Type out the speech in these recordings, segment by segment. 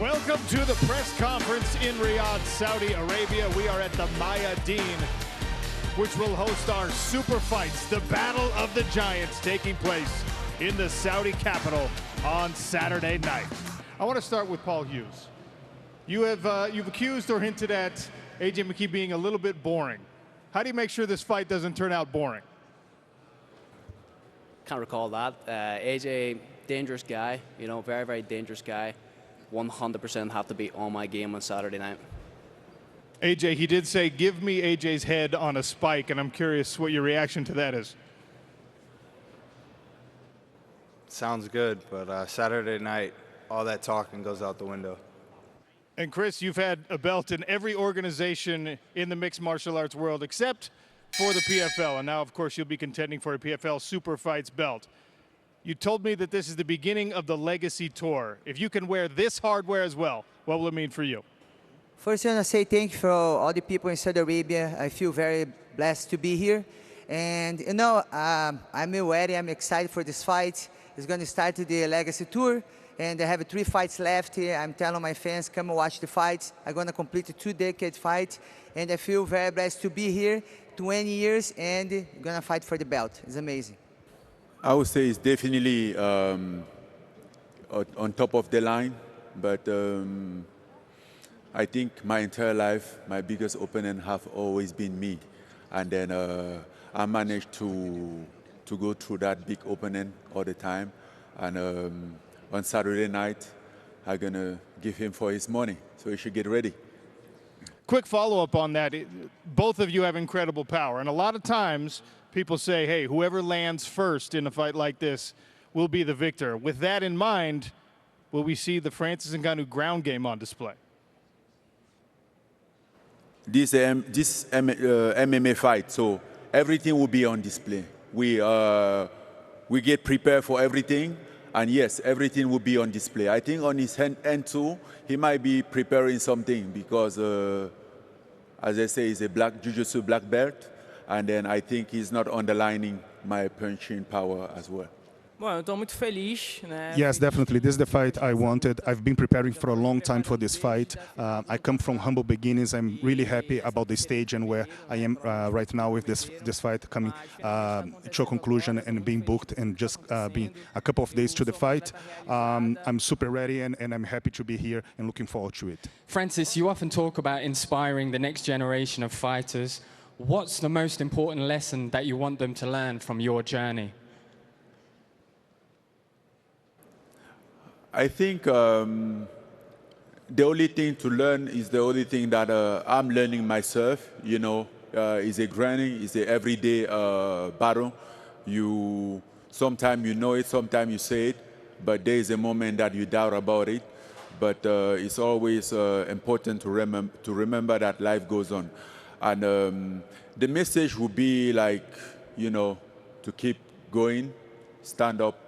Welcome to the press conference in Riyadh, Saudi Arabia. We are at the Mayadeen, which will host our super fights, the Battle of the Giants, taking place in the Saudi capital on Saturday night. I want to start with Paul Hughes. You've accused or hinted at AJ McKee being a little bit boring. How do you make sure this fight doesn't turn out boring? Can't recall that. AJ, dangerous guy, you know, very, very dangerous guy. 100% have to be on my game on Saturday night. AJ, he did say, give me AJ's head on a spike, and I'm curious what your reaction to that is. Sounds good, but Saturday night, all that talking goes out the window. And Chris, you've had a belt in every organization in the mixed martial arts world except for the PFL, and now, of course, you'll be contending for a PFL Super Fights belt. You told me that this is the beginning of the Legacy Tour. If you can wear this hardware as well, what will it mean for you? First, I want to say thank you for all the people in Saudi Arabia. I feel very blessed to be here. And, you know, I'm ready. I'm excited for this fight. It's going to start the Legacy Tour, and I have 3 fights left here. I'm telling my fans, come and watch the fights. I'm going to complete a 2-decade fight, and I feel very blessed to be here, 20 years, and going to fight for the belt. It's amazing. I would say it's definitely on top of the line, but I think my entire life, my biggest opponent have always been me. And then I managed to go through that big opponent all the time. And on Saturday night, I'm going to give him for his money, so he should get ready. Quick follow-up on that. Both of you have incredible power, and a lot of times people say, hey, whoever lands first in a fight like this will be the victor. With that in mind, will we see the Francis Ngannou ground game on display? This MMA fight, so everything will be on display. We get prepared for everything, and yes, everything will be on display. I think on his end too, he might be preparing something because, as I say, he's a jiu-jitsu black belt. And then I think he's not underlining my punching power as well. Bom, eu estou muito feliz, né? Yes, definitely. This is the fight I wanted. I've been preparing for a long time for this fight. I come from humble beginnings. I'm really happy about the stage and where I am right now with this fight coming to a conclusion and being booked and just being a couple of days to the fight. I'm super ready and I'm happy to be here and looking forward to it. Francis, you often talk about inspiring the next generation of fighters. What's the most important lesson that you want them to learn from your journey? I think the only thing to learn is the only thing that I'm learning myself. You know, it's a grinding, it's a everyday battle. Sometimes you know it, sometimes you say it, but there is a moment that you doubt about it. But it's always important to remember that life goes on. And the message would be like, you know, to keep going, stand up.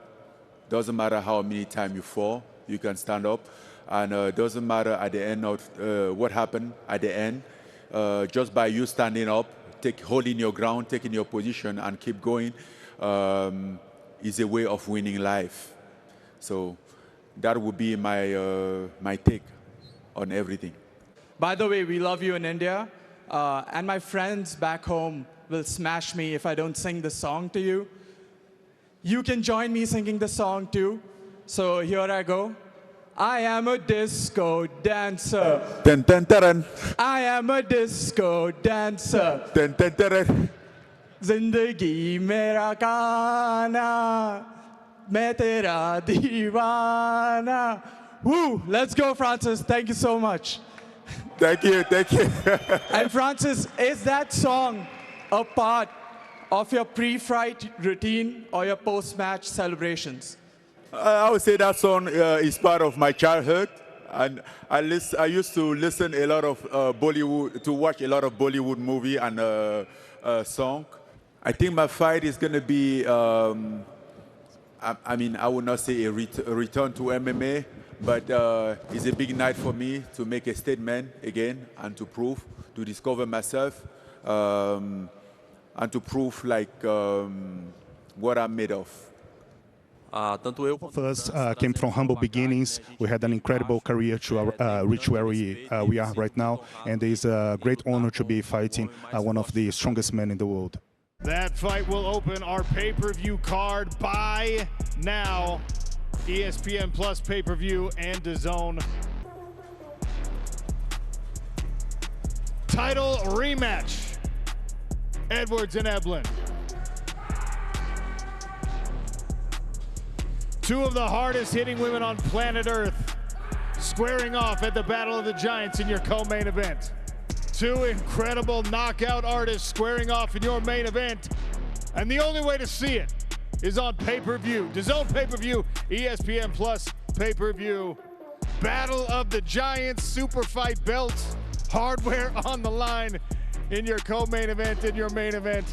Doesn't matter how many times you fall, you can stand up. And doesn't matter at the end of what happened at the end. Just by you standing up, holding your ground, taking your position, and keep going is a way of winning life. So that would be my take on everything. By the way, we love you in India. And my friends back home will smash me if I don't sing the song to you. You can join me singing the song too. So here I go. I am a disco dancer. Dun, dun, dun, dun. I am a disco dancer. Dun, dun, dun, dun. Zindagi mera gaana, main tera deewana. Woo! Let's go, Francis. Thank you so much. Thank you, thank you. And Francis, is that song a part of your pre-fight routine or your post-match celebrations? I would say that song is part of my childhood, and I used to listen a lot of Bollywood, to watch a lot of Bollywood movie and song. I think my fight is going to be, I mean, I would not say a return to MMA, but it's a big night for me to make a statement again and to prove, to discover myself, and to prove like what I'm made of. First, came from humble beginnings. We had an incredible career to reach where we are right now, and it's a great honor to be fighting one of the strongest men in the world. That fight will open our pay-per-view card. Buy now. ESPN Plus pay-per-view and DAZN. Title rematch. Edwards and Eblen. Two of the hardest hitting women on planet Earth squaring off at the Battle of the Giants in your co-main event. Two incredible knockout artists squaring off in your main event. And the only way to see it is on pay-per-view. DAZN pay-per-view, ESPN Plus pay-per-view. Battle of the Giants, super fight belts, hardware on the line in your co-main event, in your main event.